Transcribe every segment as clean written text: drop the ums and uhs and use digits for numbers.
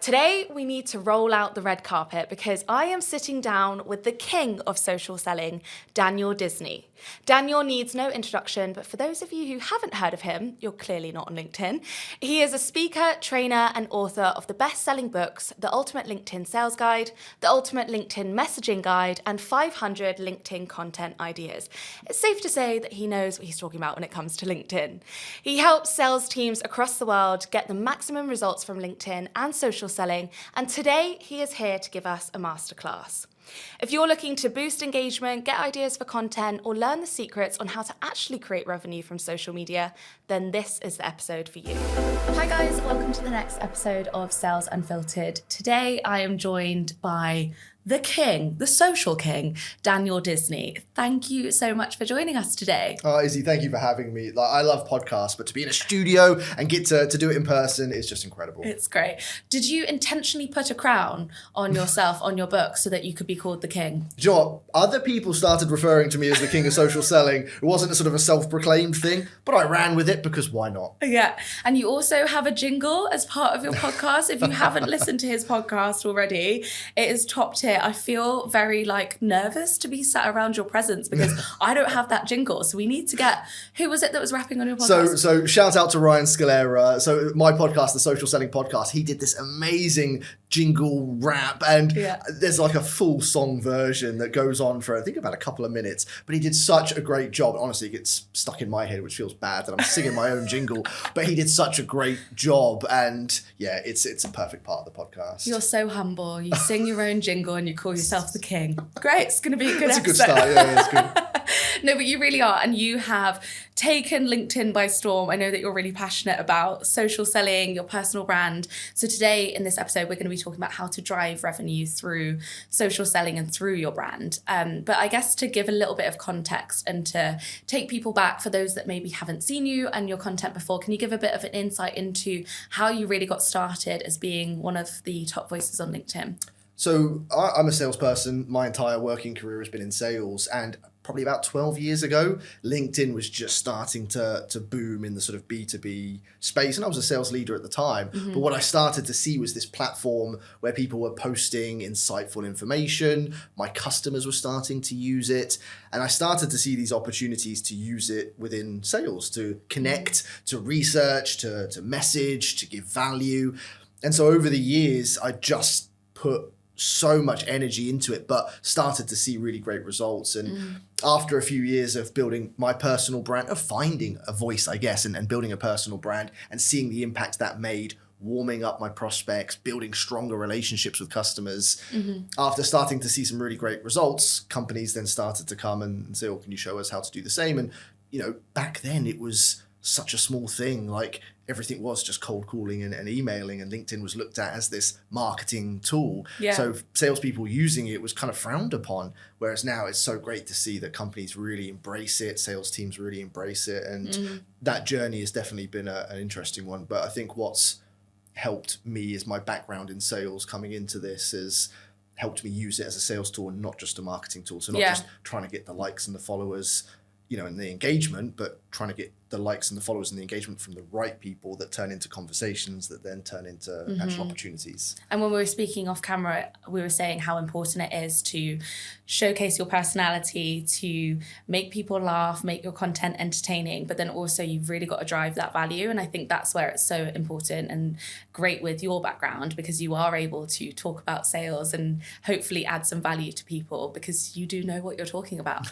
Today, we need to roll out the red carpet because I am sitting down with the king of social selling, Daniel Disney. Daniel needs no introduction, but for those of you who haven't heard of him, you're clearly not on LinkedIn. He is a speaker, trainer, and author of the best-selling books, The Ultimate LinkedIn Sales Guide, The Ultimate LinkedIn Messaging Guide, and 500 LinkedIn Content Ideas. It's safe to say that he knows what he's talking about when it comes to LinkedIn. He helps sales teams across the world get the maximum results from LinkedIn and social selling, and today he is here to give us a masterclass. If you're looking to boost engagement, get ideas for content, or learn the secrets on how to actually create revenue from social media, then this is the episode for you. Hi guys, welcome to the next episode of Sales Unfiltered. Today I am joined by the king, the social king, Daniel Disney. Thank you so much for joining us today. Oh, Izzy, thank you for having me. I love podcasts, but to be in a studio and get to do it in person is just incredible. It's great. Did you intentionally put a crown on yourself, on your book, so that you could be called the king? Do you know what? Other people started referring to me as the king of social selling. It wasn't a sort of a self-proclaimed thing, but I ran with it because why not? Yeah. And you also have a jingle as part of your podcast. If you haven't listened to his podcast already, it is top tier. I feel very nervous to be sat around your presence because I don't have that jingle. So we need to get, who was it that was rapping on your podcast? So shout out to Ryan Scalera. So my podcast, the Social Selling Podcast, he did this amazing jingle rap, and there's like a full song version that goes on for I think about a couple of minutes, but he did such a great job. Honestly, it gets stuck in my head, which feels bad that I'm singing my own jingle, but he did such a great job, and yeah, it's a perfect part of the podcast. You're so humble. You sing your own jingle and you call yourself the king. Great, it's going to be a good episode. It's a good start, yeah, it's good. No, but you really are, and you have taken LinkedIn by storm. I know that you're really passionate about social selling, your personal brand. So today in this episode, we're going to be talking about how to drive revenue through social selling and through your brand. But I guess to give a little bit of context and to take people back for those that maybe haven't seen you and your content before, can you give a bit of an insight into how you really got started as being one of the top voices on LinkedIn? So I'm a salesperson. My entire working career has been in sales, and probably about 12 years ago, LinkedIn was just starting to boom in the sort of B2B space. And I was a sales leader at the time. Mm-hmm. But what I started to see was this platform where people were posting insightful information. My customers were starting to use it. And I started to see these opportunities to use it within sales, to connect, to research, to message, to give value. And so over the years, I just put so much energy into it, but started to see really great results. And after a few years of building my personal brand, of finding a voice, I guess, and building a personal brand and seeing the impact that made, warming up my prospects, building stronger relationships with customers. Mm-hmm. After starting to see some really great results, companies then started to come and say, oh, can you show us how to do the same? And, back then it was such a small thing. Like everything was just cold calling and emailing, and LinkedIn was looked at as this marketing tool. Yeah. So salespeople using it was kind of frowned upon, whereas now it's so great to see that companies really embrace it, sales teams really embrace it, and that journey has definitely been an interesting one. But I think what's helped me is my background in sales coming into this has helped me use it as a sales tool and not just a marketing tool. So not just trying to get the likes and the followers, and the engagement, but trying to get the likes and the followers and the engagement from the right people that turn into conversations that then turn into actual opportunities. And when we were speaking off camera, we were saying how important it is to showcase your personality, to make people laugh, make your content entertaining, but then also you've really got to drive that value. And I think that's where it's so important and great with your background, because you are able to talk about sales and hopefully add some value to people because you do know what you're talking about.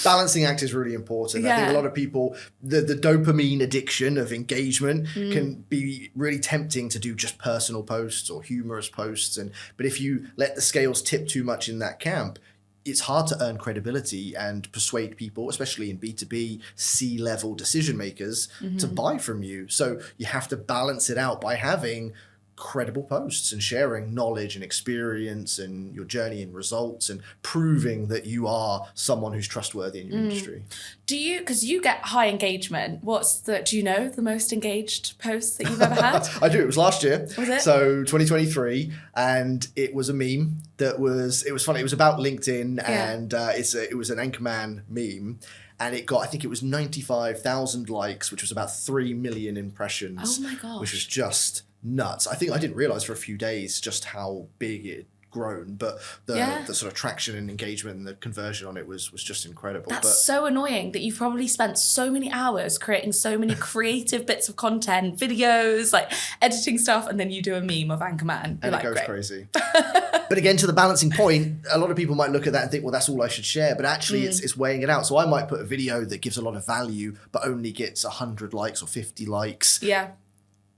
Balancing act is really important. Yeah. I think a lot of people, the dopamine addiction of engagement can be really tempting to do just personal posts or humorous posts. But if you let the scales tip too much in that camp, it's hard to earn credibility and persuade people, especially in B2B C-level decision makers, to buy from you. So you have to balance it out by having credible posts and sharing knowledge and experience and your journey and results and proving that you are someone who's trustworthy in your industry. Do you, because you get high engagement, do you know the most engaged posts that you've ever had? I do. It was last year. Was it? So 2023, and it was a meme it was funny. It was about LinkedIn, and it was an Anchorman meme. And it got, I think it was 95,000 likes, which was about 3 million impressions. Oh my gosh. Which was just nuts. I think I didn't realize for a few days just how big it had grown, but the sort of traction and engagement and the conversion on it was just incredible. That's so annoying that you've probably spent so many hours creating so many creative bits of content, videos, like editing stuff, and then you do a meme of Anchorman. And it goes crazy. But again, to the balancing point, a lot of people might look at that and think, well, that's all I should share. But actually, it's weighing it out. So I might put a video that gives a lot of value, but only gets 100 likes or 50 likes. Yeah.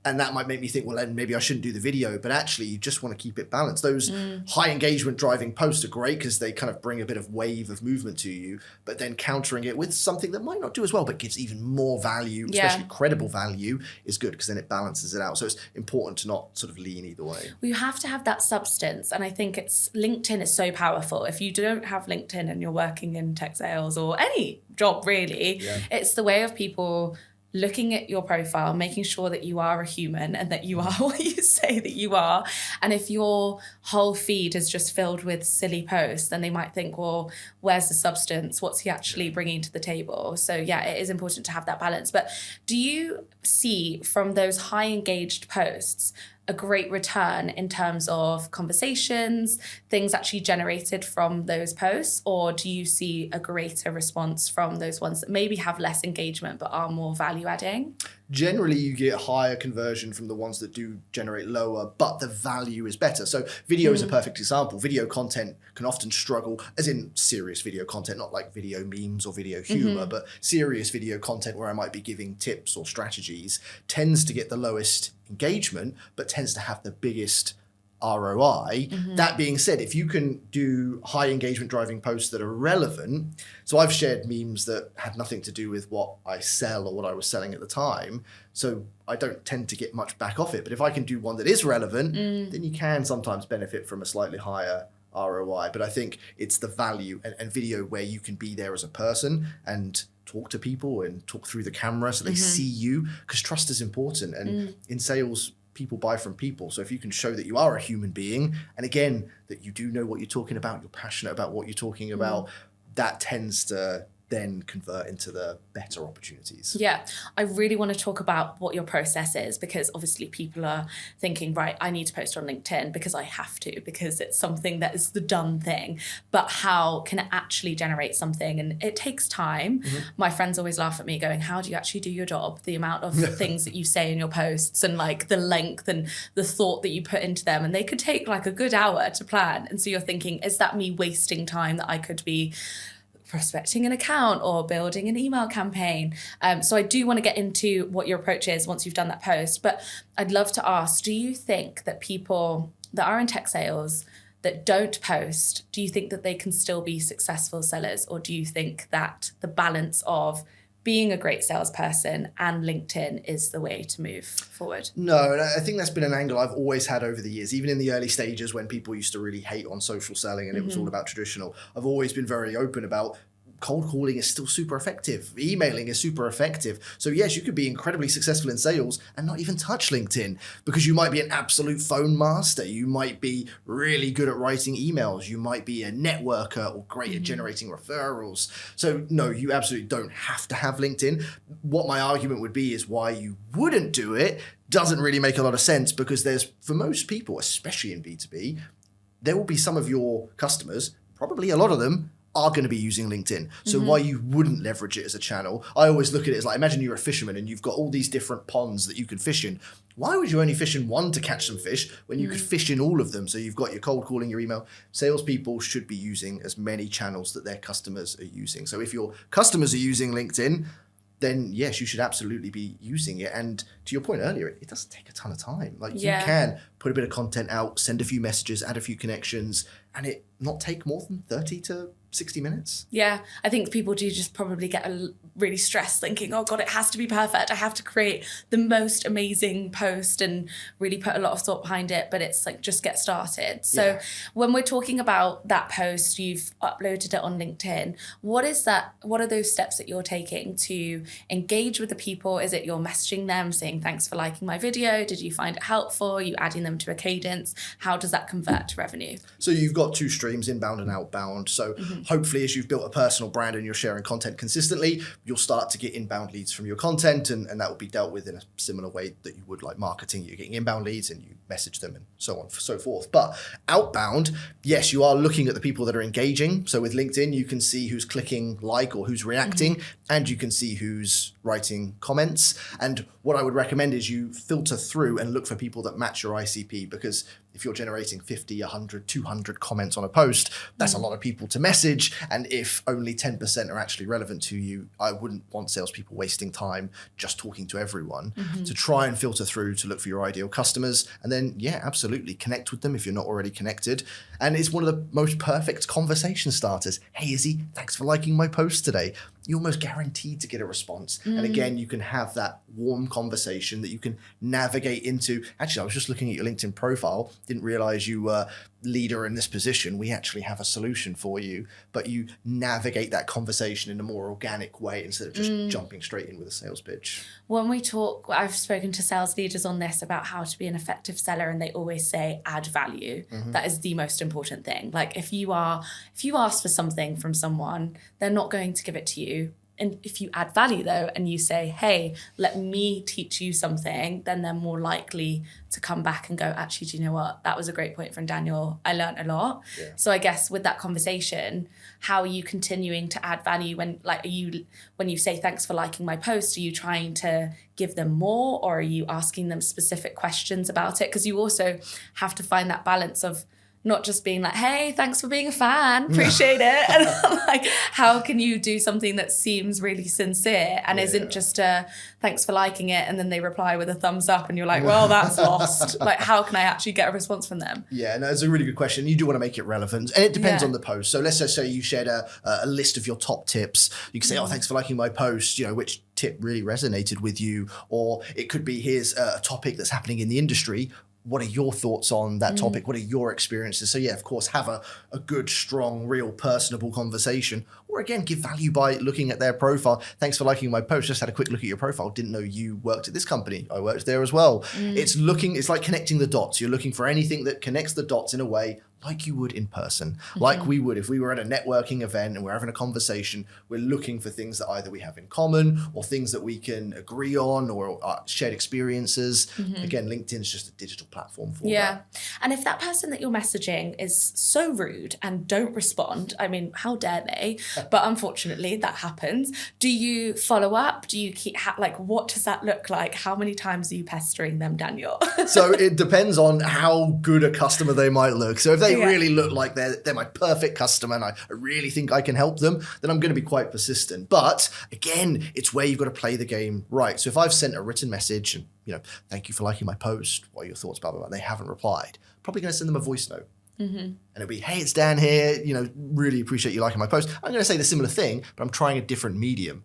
And that might make me think, well, then maybe I shouldn't do the video. But actually, you just want to keep it balanced. Those high engagement driving posts are great because they kind of bring a bit of wave of movement to you. But then countering it with something that might not do as well, but gives even more value, especially credible value, is good because then it balances it out. So it's important to not sort of lean either way. Well, you have to have that substance. And I think LinkedIn is so powerful. If you don't have LinkedIn and you're working in tech sales or any job really, it's the way of people looking at your profile, making sure that you are a human and that you are what you say that you are. And if your whole feed is just filled with silly posts, then they might think, well, where's the substance? What's he actually bringing to the table? So yeah, it is important to have that balance. But do you see from those high engaged posts a great return in terms of conversations, things actually generated from those posts? Or do you see a greater response from those ones that maybe have less engagement but are more value adding? Generally, you get higher conversion from the ones that do generate lower, but the value is better. So video is a perfect example. Video content can often struggle, as in serious video content, not like video memes or video humor, but serious video content where I might be giving tips or strategies tends to get the lowest engagement, but tends to have the biggest ROI. That being said, if you can do high engagement driving posts that are relevant, so I've shared memes that had nothing to do with what I sell or what I was selling at the time, so I don't tend to get much back off it. But if I can do one that is relevant, then you can sometimes benefit from a slightly higher ROI. But I think it's the value and video where you can be there as a person and talk to people and talk through the camera so they see you, because trust is important. And in sales, people buy from people. So if you can show that you are a human being, and again, that you do know what you're talking about, you're passionate about what you're talking about, that tends to then convert into the better opportunities. Yeah, I really want to talk about what your process is, because obviously people are thinking, right, I need to post on LinkedIn because I have to, because it's something that is the done thing. But how can it actually generate something? And it takes time. My friends always laugh at me going, how do you actually do your job? The amount of things that you say in your posts and like the length and the thought that you put into them. And they could take like a good hour to plan. And so you're thinking, is that me wasting time that I could be prospecting an account or building an email campaign? So I do want to get into what your approach is once you've done that post. But I'd love to ask, do you think that people that are in tech sales that don't post, do you think that they can still be successful sellers? Or do you think that the balance of being a great salesperson and LinkedIn is the way to move forward? No, and I think that's been an angle I've always had over the years. Even in the early stages when people used to really hate on social selling and it was all about traditional, I've always been very open about cold calling is still super effective. Emailing is super effective. So yes, you could be incredibly successful in sales and not even touch LinkedIn, because you might be an absolute phone master. You might be really good at writing emails. You might be a networker or great at generating referrals. So no, you absolutely don't have to have LinkedIn. What my argument would be is why you wouldn't do it doesn't really make a lot of sense, because there's, for most people, especially in B2B, there will be some of your customers, probably a lot of them, are going to be using LinkedIn. So why you wouldn't leverage it as a channel? I always look at it as like, imagine you're a fisherman and you've got all these different ponds that you can fish in. Why would you only fish in one to catch some fish when you could fish in all of them? So you've got your cold calling, your email. Salespeople should be using as many channels that their customers are using. So if your customers are using LinkedIn, then yes, you should absolutely be using it. And to your point earlier, it doesn't take a ton of time. Like you can put a bit of content out, send a few messages, add a few connections, and it not take more than 30 to 60 minutes. Yeah, I think people do just probably get really stressed thinking, oh God, it has to be perfect. I have to create the most amazing post and really put a lot of thought behind it. But it's like, just get started. So when we're talking about that post, you've uploaded it on LinkedIn. What is that? What are those steps that you're taking to engage with the people? Is it you're messaging them saying, thanks for liking my video? Did you find it helpful? Are you adding them to a cadence? How does that convert to revenue? So you've got two streams, inbound and outbound. So Hopefully, as you've built a personal brand and you're sharing content consistently, you'll start to get inbound leads from your content, and that will be dealt with in a similar way that you would like marketing. You're getting inbound leads and you message them and so on and so forth. But outbound, yes, you are looking at the people that are engaging. So with LinkedIn, you can see who's clicking like or who's reacting, and you can see who's writing comments. And what I would recommend is you filter through and look for people that match your ICP, because if you're generating 50, 100, 200 comments on a post, that's a lot of people to message. And if only 10% are actually relevant to you, I wouldn't want salespeople wasting time just talking to everyone. To try and filter through to look for your ideal customers. And then, yeah, absolutely connect with them if you're not already connected. And it's one of the most perfect conversation starters. Hey, Izzy, thanks for liking my post today. You're almost guaranteed to get a response. And again, you can have that warm conversation that you can navigate into. Actually, I was just looking at your LinkedIn profile, didn't realize you were leader in this position. We actually have a solution for you, but you navigate that conversation in a more organic way instead of just jumping straight in with a sales pitch. When we talk, I've spoken to sales leaders on this about how to be an effective seller, and they always say add value. That is the most important thing. Like if you ask for something from someone, they're not going to give it to you. And if you add value though, and you say, hey, let me teach you something, then they're more likely to come back and go, actually, do you know what? That was a great point from Daniel. I learned a lot. Yeah. So I guess with that conversation, how are you continuing to add value when you say, thanks for liking my post, are you trying to give them more, or are you asking them specific questions about it? Because you also have to find that balance of not just being like, hey, thanks for being a fan, appreciate it. And like, how can you do something that seems really sincere and isn't just a thanks for liking it, and then they reply with a thumbs up and you're like, well, that's lost. Like, how can I actually get a response from them? Yeah, no, it's a really good question. You do want to make it relevant, and it depends on the post. So let's just say you shared a list of your top tips. You can say, oh, thanks for liking my post, which tip really resonated with you, or it could be, here's a topic that's happening in the industry. What are your thoughts on that topic? What are your experiences? So yeah, of course, have a good, strong, real, personable conversation. Or again, give value by looking at their profile. Thanks for liking my post. Just had a quick look at your profile. Didn't know you worked at this company. I worked there as well. It's like connecting the dots. You're looking for anything that connects the dots in a way like you would in person, like we would if we were at a networking event and we're having a conversation. We're looking for things that either we have in common or things that we can agree on, or shared experiences. Again, LinkedIn's just a digital platform for that. And if that person that you're messaging is so rude and don't respond, I mean, how dare they? But unfortunately, that happens. Do you follow up? Do you keep, what does that look like? How many times are you pestering them, Daniel? So it depends on how good a customer they might look. So if they really look like they're my perfect customer and I really think I can help them, then I'm going to be quite persistent. But again, it's where you've got to play the game right. So if I've sent a written message and, thank you for liking my post, what are your thoughts, blah, blah, blah, they haven't replied, probably going to send them a voice note. And it'll be, hey, it's Dan here, really appreciate you liking my post. I'm going to say the similar thing, but I'm trying a different medium.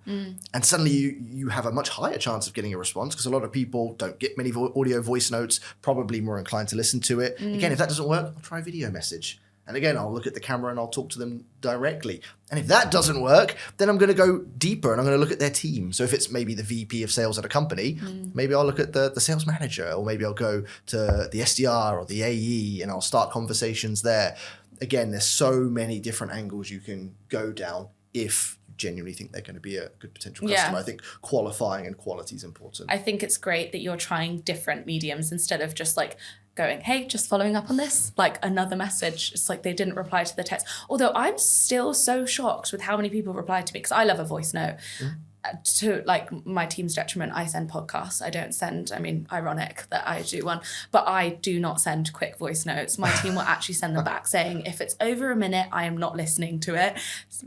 And suddenly you have a much higher chance of getting a response, because a lot of people don't get many audio voice notes, probably more inclined to listen to it. Again, if that doesn't work, I'll try a video message. And again, I'll look at the camera and I'll talk to them directly. And if that doesn't work, then I'm going to go deeper and I'm going to look at their team. So if it's maybe the VP of sales at a company, maybe I'll look at the sales manager, or maybe I'll go to the SDR or the AE and I'll start conversations there. Again, there's so many different angles you can go down if you genuinely think they're going to be a good potential customer. I think qualifying and quality is important. I think it's great that you're trying different mediums instead of just like going, hey, just following up on this, like another message. It's like they didn't reply to the text. Although I'm still so shocked with how many people replied to me, because I love a voice note. To like my team's detriment, I send podcasts. I don't send, ironic that I do one, but I do not send quick voice notes. My team will actually send them back saying, if it's over a minute, I am not listening to it.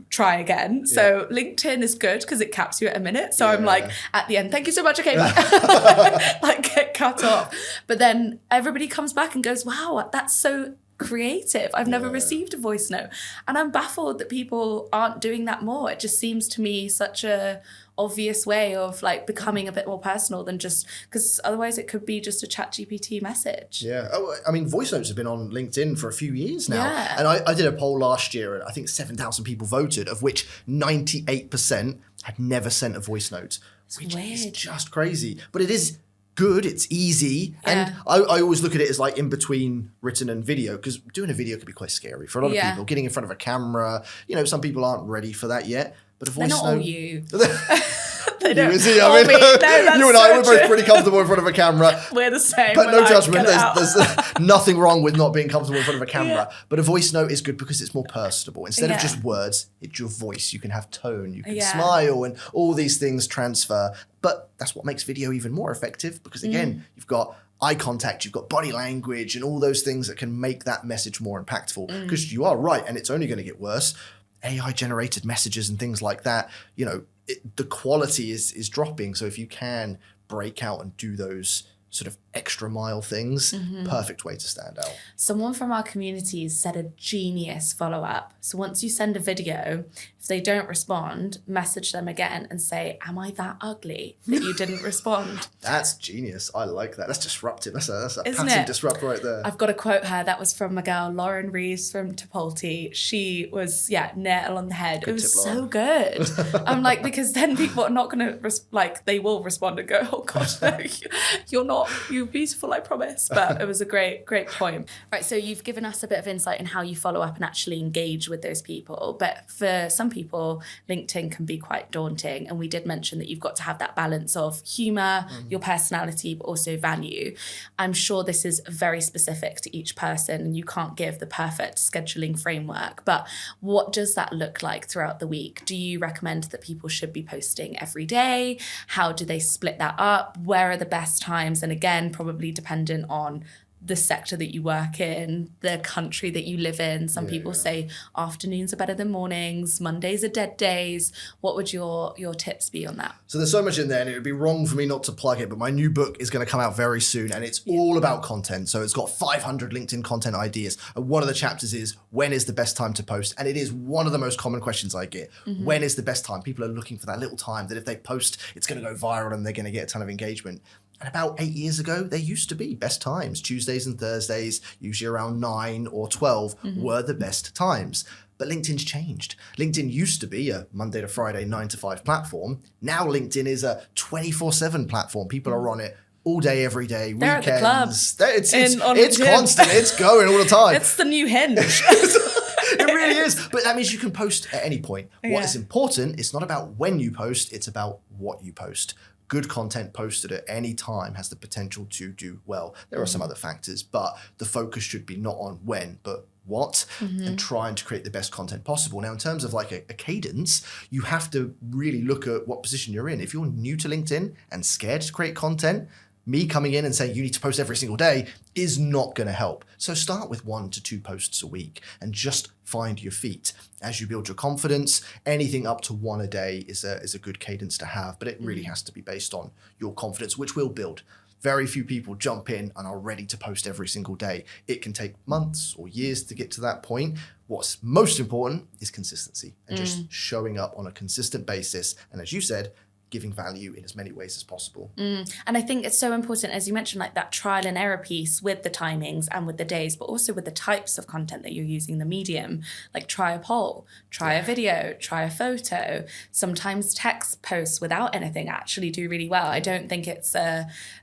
Try again. So LinkedIn is good because it caps you at a minute. So I'm like, at the end, thank you so much. Okay, bye. Like get cut off. But then everybody comes back and goes, wow, that's so creative. I've never received a voice note. And I'm baffled that people aren't doing that more. It just seems to me such a obvious way of like becoming a bit more personal than just, because otherwise it could be just a ChatGPT message. Voice notes have been on LinkedIn for a few years now. And I did a poll last year and I think 7,000 people voted, of which 98% had never sent a voice note, which is just crazy. But it is good, it's easy. And I always look at it as like in between written and video, because doing a video can be quite scary for a lot of people. Getting in front of a camera, some people aren't ready for that yet. But a voice They're not note, all you. They don't. I mean, you and I, we're both pretty comfortable in front of a camera. We're the same. But no judgment. There's nothing wrong with not being comfortable in front of a camera. But a voice note is good because it's more personable. Instead of just words, it's your voice. You can have tone. You can smile, and all these things transfer. But that's what makes video even more effective, because again, you've got eye contact, you've got body language, and all those things that can make that message more impactful. Because you are right, and it's only going to get worse. AI generated messages and things like that, the quality is dropping. So if you can break out and do those sort of extra mile things, perfect way to stand out. Someone from our communities said a genius follow-up. So once you send a video, if they don't respond, message them again and say, am I that ugly that you didn't respond? That's genius. I like that. That's disruptive. That's a Isn't passive it? disrupt right there. I've got to quote her. That was from my girl, Lauren Reeves from Tipalti. She was, nail on the head. Good it was tip, so good. I'm like, because then people are not going to, they will respond and go, oh gosh, no, you're not, you're beautiful, I promise. But it was a great point. Right, so you've given us a bit of insight in how you follow up and actually engage with those people. But for some people, LinkedIn can be quite daunting. And we did mention that you've got to have that balance of humor, your personality, but also value. I'm sure this is very specific to each person and you can't give the perfect scheduling framework. But what does that look like throughout the week? Do you recommend that people should be posting every day? How do they split that up? Where are the best times? And again, probably dependent on the sector that you work in, the country that you live in. Some people say afternoons are better than mornings, Mondays are dead days. What would your tips be on that? So there's so much in there, and it would be wrong for me not to plug it, but my new book is going to come out very soon, and it's all about content. So it's got 500 LinkedIn content ideas. And one of the chapters is, when is the best time to post? And it is one of the most common questions I get. When is the best time? People are looking for that little time that if they post, it's going to go viral and they're going to get a ton of engagement. And about 8 years ago, there used to be best times. Tuesdays and Thursdays, usually around 9 or 12, were the best times. But LinkedIn's changed. LinkedIn used to be a Monday to Friday, 9 to 5 platform. Now LinkedIn is a 24/7 platform. People are on it all day, every day, They're weekends. at the club. It's constant. It's going all the time. It's the new Hinge. It really is. But that means you can post at any point. What is important, it's not about when you post, it's about what you post. Good content posted at any time has the potential to do well. There are some other factors, but the focus should be not on when, but what, and trying to create the best content possible. Now, in terms of like a cadence, you have to really look at what position you're in. If you're new to LinkedIn and scared to create content, me coming in and saying you need to post every single day is not going to help. So start with 1 to 2 posts a week and just find your feet. As you build your confidence, anything up to 1 a day is a good cadence to have, but it really has to be based on your confidence, which will build. Very few people jump in and are ready to post every single day. It can take months or years to get to that point. What's most important is consistency and just showing up on a consistent basis. And as you said, giving value in as many ways as possible. And I think it's so important, as you mentioned, like that trial and error piece with the timings and with the days, but also with the types of content that you're using, the medium, like try a poll, try a video, try a photo. Sometimes text posts without anything actually do really well. I don't think it's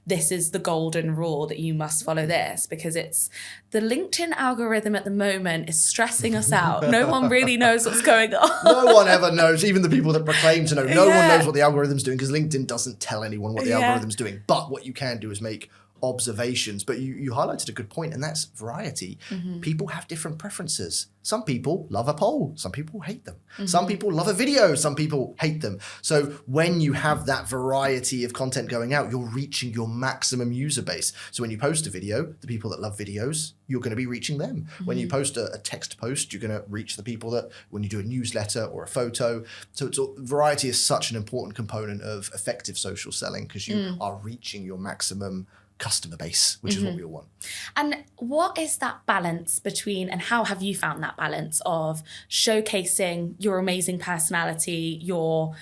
this is the golden rule that you must follow this, because it's the LinkedIn algorithm at the moment is stressing us out. No one really knows what's going on. No one ever knows, even the people that proclaim to know. No one knows what the algorithm's doing, because LinkedIn doesn't tell anyone what the algorithm's doing. But what you can do is make observations. But you highlighted a good point, and that's variety. People have different preferences. Some people love a poll. Some people hate them. Some people love a video. Some people hate them. So when you have that variety of content going out, you're reaching your maximum user base. So when you post a video, the people that love videos, you're going to be reaching them. When you post a text post, you're going to reach the people that, when you do a newsletter or a photo. So variety is such an important component of effective social selling, because you are reaching your maximum customer base, which is what we all want. And what is that balance between, and how have you found that balance of showcasing your amazing personality, your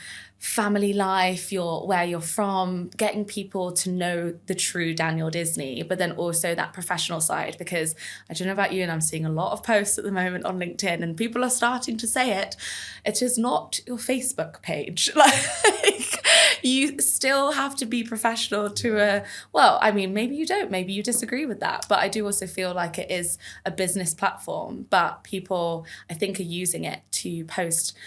family life, where you're from, getting people to know the true Daniel Disney, but then also that professional side, because I don't know about you, and I'm seeing a lot of posts at the moment on LinkedIn and people are starting to say it is not your Facebook page. Like, you still have to be professional maybe you don't, maybe you disagree with that, but I do also feel like it is a business platform, but people, I think, are using it to post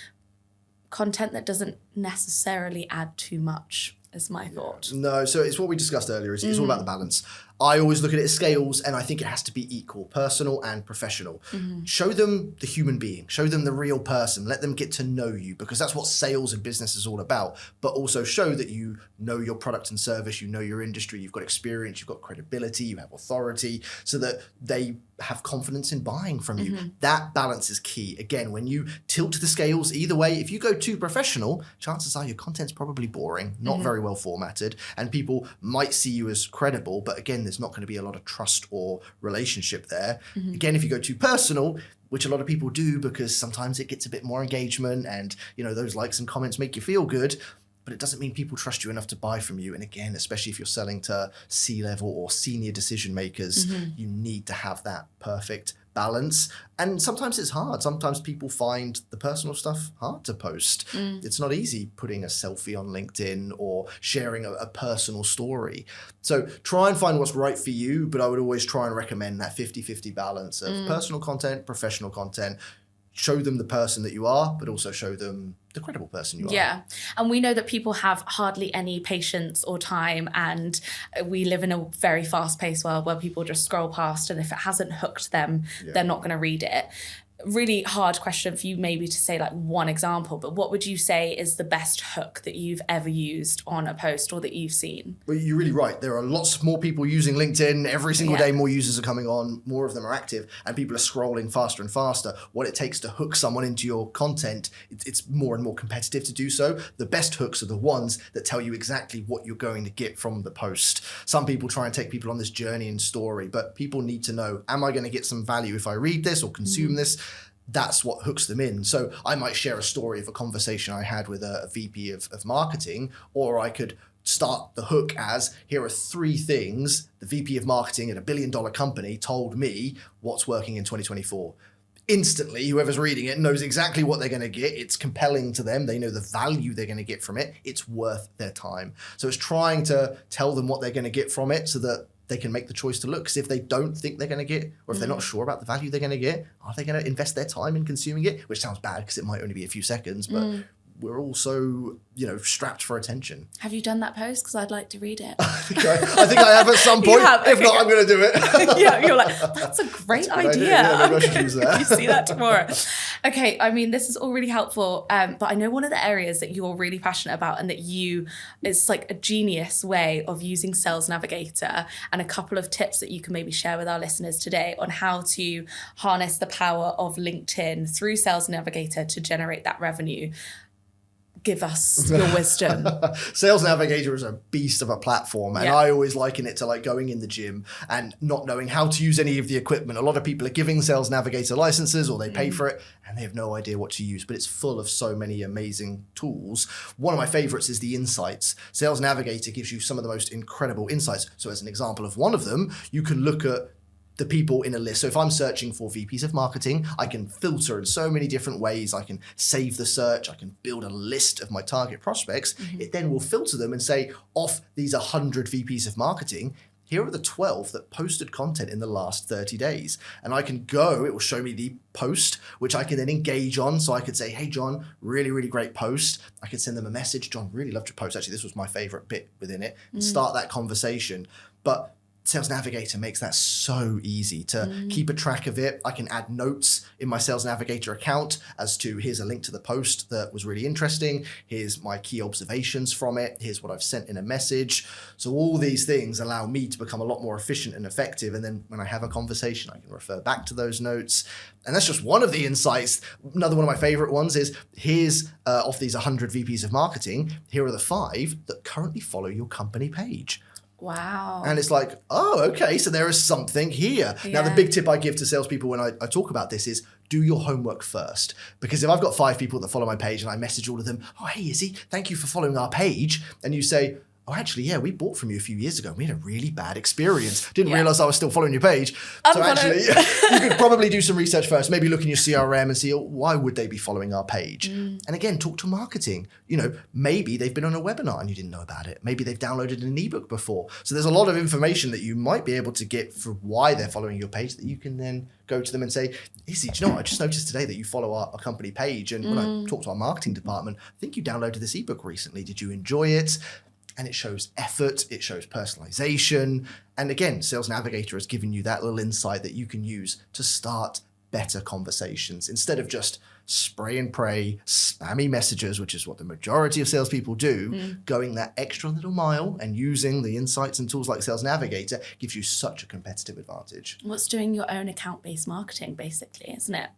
content that doesn't necessarily add too much, is my thought. No, so it's what we discussed earlier. It's all about the balance. I always look at it as scales, and I think it has to be equal, personal and professional. Show them the human being, show them the real person, let them get to know you, because that's what sales and business is all about. But also show that you know your product and service, you know your industry, you've got experience, you've got credibility, you have authority, so that they have confidence in buying from you. That balance is key. Again, when you tilt the scales either way, if you go too professional, chances are your content's probably boring, not very well formatted, and people might see you as credible, but again, there's not going to be a lot of trust or relationship there. Again, if you go too personal, which a lot of people do because sometimes it gets a bit more engagement and, you know, those likes and comments make you feel good, but it doesn't mean people trust you enough to buy from you. And again, especially if you're selling to C-level or senior decision makers, you need to have that perfect balance. And sometimes it's hard. Sometimes people find the personal stuff hard to post. It's not easy putting a selfie on LinkedIn or sharing a personal story. So try and find what's right for you, but I would always try and recommend that 50-50 balance of personal content, professional content. Show them the person that you are, but also show them the credible person you are. Yeah. And we know that people have hardly any patience or time, and we live in a very fast-paced world where people just scroll past, and if it hasn't hooked them, they're not going to read it. Really hard question for you maybe to say like one example, but what would you say is the best hook that you've ever used on a post or that you've seen? Well, you're really right. There are lots more people using LinkedIn. Every single day, more users are coming on, more of them are active, and people are scrolling faster and faster. What it takes to hook someone into your content, it's more and more competitive to do so. The best hooks are the ones that tell you exactly what you're going to get from the post. Some people try and take people on this journey and story, but people need to know, am I going to get some value if I read this or consume this? That's what hooks them in. So I might share a story of a conversation I had with a VP of marketing, or I could start the hook as, here are 3 things the VP of marketing at a $1 billion company told me what's working in 2024. Instantly, whoever's reading it knows exactly what they're going to get. It's compelling to them. They know the value they're going to get from it. It's worth their time. So it's trying to tell them what they're going to get from it so that they can make the choice to look. Because if they don't think they're going to get, or if they're not sure about the value they're going to get, are they going to invest their time in consuming it? Which sounds bad because it might only be a few seconds, but we're also, strapped for attention. Have you done that post? Because I'd like to read it. Okay. I think I have at some point. If not, I'm going to do it. Yeah, you're like, that's a great idea. Yeah, maybe I should use that. You see that tomorrow. Okay, I mean, this is all really helpful, but I know one of the areas that you're really passionate about and that it's like a genius way of using Sales Navigator, and a couple of tips that you can maybe share with our listeners today on how to harness the power of LinkedIn through Sales Navigator to generate that revenue. Give us your wisdom. Sales Navigator is a beast of a platform, and I always liken it to like going in the gym and not knowing how to use any of the equipment. A lot of people are giving Sales Navigator licenses or they pay for it and they have no idea what to use, but it's full of so many amazing tools. One of my favorites is the insights. Sales Navigator gives you some of the most incredible insights. So as an example of one of them, you can look at the people in a list. So if I'm searching for VPs of marketing, I can filter in so many different ways. I can save the search. I can build a list of my target prospects. It then will filter them and say, off these 100 VPs of marketing, here are the 12 that posted content in the last 30 days. And I can go, it will show me the post, which I can then engage on. So I could say, hey, John, really, really great post. I could send them a message. John, really loved your post. Actually, this was my favorite bit within it. And start that conversation. But Sales Navigator makes that so easy to keep a track of it. I can add notes in my Sales Navigator account as to, here's a link to the post that was really interesting. Here's my key observations from it. Here's what I've sent in a message. So all these things allow me to become a lot more efficient and effective. And then when I have a conversation, I can refer back to those notes. And that's just one of the insights. Another one of my favorite ones is, here's of these 100 VPs of marketing, here are the 5 that currently follow your company page. Wow. And it's like, oh, okay, so there is something here. Now, the big tip I give to salespeople when I talk about this is, do your homework first. Because if I've got 5 people that follow my page and I message all of them, oh, hey, Izzy, thank you for following our page. And you say, oh, actually, yeah, we bought from you a few years ago. We had a really bad experience. Didn't realize I was still following your page. So actually, you could probably do some research first. Maybe look in your CRM and see, oh, why would they be following our page? And again, talk to marketing. Maybe they've been on a webinar and you didn't know about it. Maybe they've downloaded an ebook before. So there's a lot of information that you might be able to get for why they're following your page that you can then go to them and say, Izzy, do you know what? I just noticed today that you follow our company page. And when I talked to our marketing department, I think you downloaded this ebook recently. Did you enjoy it? And it shows effort, it shows personalization. And again, Sales Navigator has given you that little insight that you can use to start better conversations instead of just spray and pray, spammy messages, which is what the majority of salespeople do. Going that extra little mile and using the insights and tools like Sales Navigator gives you such a competitive advantage. What's doing your own account-based marketing, basically, isn't it?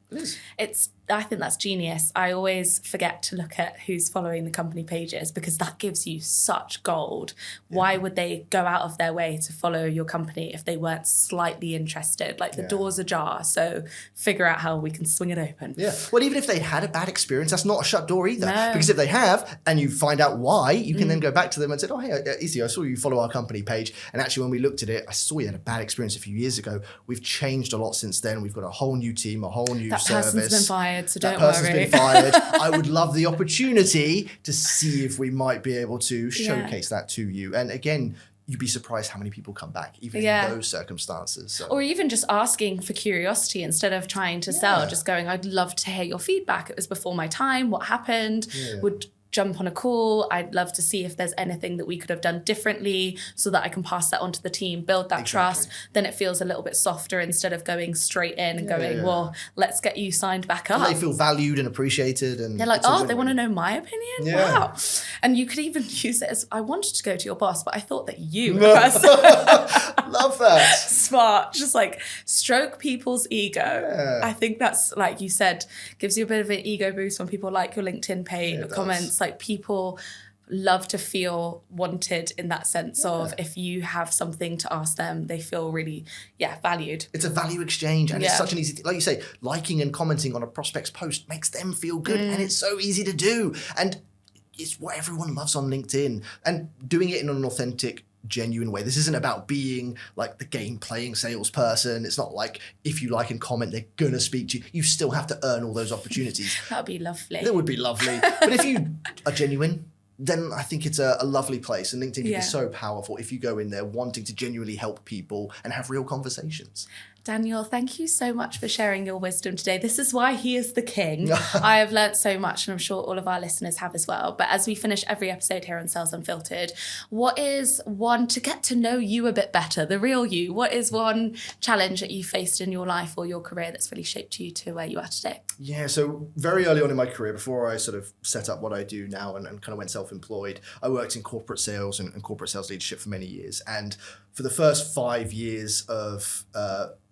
It is. I think that's genius. I always forget to look at who's following the company pages because that gives you such gold. Why would they go out of their way to follow your company if they weren't slightly interested? Like the door's ajar, so figure out how we can swing it open. Yeah. Well, even if they had a bad experience, that's not a shut door either. No. Because if they have, and you find out why, you can then go back to them and say, oh, hey, Izzy, I saw you follow our company page. And actually, when we looked at it, I saw you had a bad experience a few years ago. We've changed a lot since then. We've got a whole new team, a whole new service. That person's been fired, so don't worry. That person's been fired. I would love the opportunity to see if we might be able to showcase that to you. And again, you'd be surprised how many people come back, even in those circumstances. So. Or even just asking for curiosity instead of trying to sell, just going, I'd love to hear your feedback. It was before my time. What happened? Would jump on a call. I'd love to see if there's anything that we could have done differently so that I can pass that on to the team, build that trust. Then it feels a little bit softer instead of going straight in and going, well, let's get you signed back up. And they feel valued and apprecited. And they're like, oh, they want to know my opinion? Wow. And you could even use it as, I wanted to go to your boss, but I thought that you were the person. Love that. Smart. Just like stroke people's ego. Yeah. I think that's, like you said, gives you a bit of an ego boost when people like your LinkedIn page, comments. Like people love to feel wanted in that sense of if you have something to ask them, they feel really, valued. It's a value exchange and it's such an easy thing. Like you say, liking and commenting on a prospect's post makes them feel good and it's so easy to do. And it's what everyone loves on LinkedIn and doing it in an authentic, genuine way. This isn't about being like the game playing salesperson. It's not like if you like and comment, they're going to speak to you. You still have to earn all those opportunities. That would be lovely. That would be lovely. But if you are genuine, then I think it's a lovely place. And LinkedIn can be so powerful if you go in there wanting to genuinely help people and have real conversations. Daniel, thank you so much for sharing your wisdom today. This is why he is the king. I have learnt so much, and I'm sure all of our listeners have as well. But as we finish every episode here on Sales Unfiltered, what is one, to get to know you a bit better, the real you, what is one challenge that you faced in your life or your career that's really shaped you to where you are today? Yeah, so very early on in my career, before I sort of set up what I do now and kind of went self-employed, I worked in corporate sales and corporate sales leadership for many years. And for the first 5 years of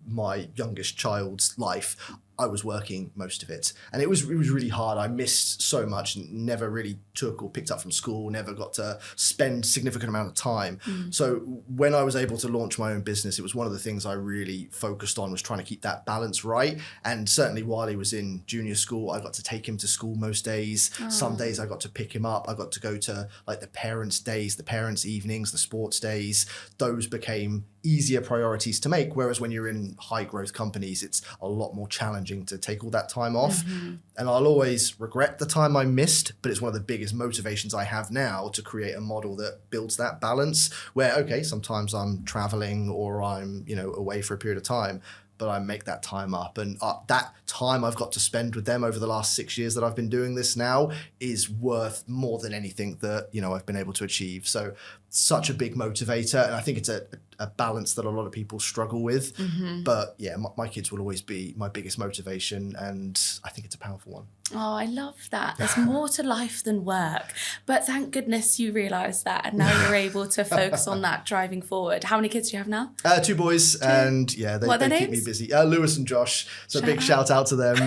my youngest child's life, I was working most of it. And it was really hard. I missed so much, never really took or picked up from school, never got to spend significant amount of time. So when I was able to launch my own business, it was one of the things I really focused on, was trying to keep that balance right. And certainly while he was in junior school, I got to take him to school most days. Some days I got to pick him up. I got to go to like the parents' days, the parents' evenings, the sports days. Those became easier priorities to make. Whereas when you're in high growth companies, it's a lot more challenging to take all that time off. And I'll always regret the time I missed, but it's one of the biggest motivations I have now to create a model that builds that balance where, okay, sometimes I'm traveling or I'm, away for a period of time, but I make that time up. And that time I've got to spend with them over the last 6 years that I've been doing this now is worth more than anything that, I've been able to achieve. So such a big motivator. And I think it's a balance that a lot of people struggle with. But yeah, my kids will always be my biggest motivation. And I think it's a powerful one. Oh, I love that. There's more to life than work. But thank goodness you realised that. And now you're able to focus on that driving forward. How many kids do you have now? 2 boys. And they keep me busy. Lewis and Josh. So big shout out to them.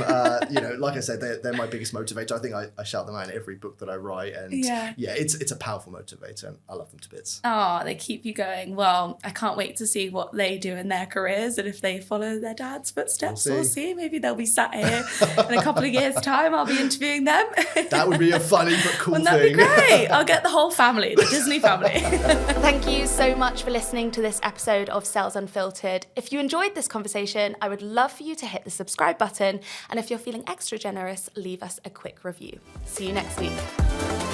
Like I said, they're my biggest motivator. I think I shout them out in every book that I write. And it's a powerful motivator. And I love them to bits. Oh, they keep you going. Well, I can't wait to see what they do in their careers and if they follow their dad's footsteps. We'll see. Maybe they'll be sat here in a couple of years' time. I'll be interviewing them. That would be a funny but cool thing. That'd be great. I'll get the whole family, the Disney family. Thank you so much for listening to this episode of Sales Unfiltered. If you enjoyed this conversation, I would love for you to hit the subscribe button. And if you're feeling extra generous, leave us a quick review. See you next week.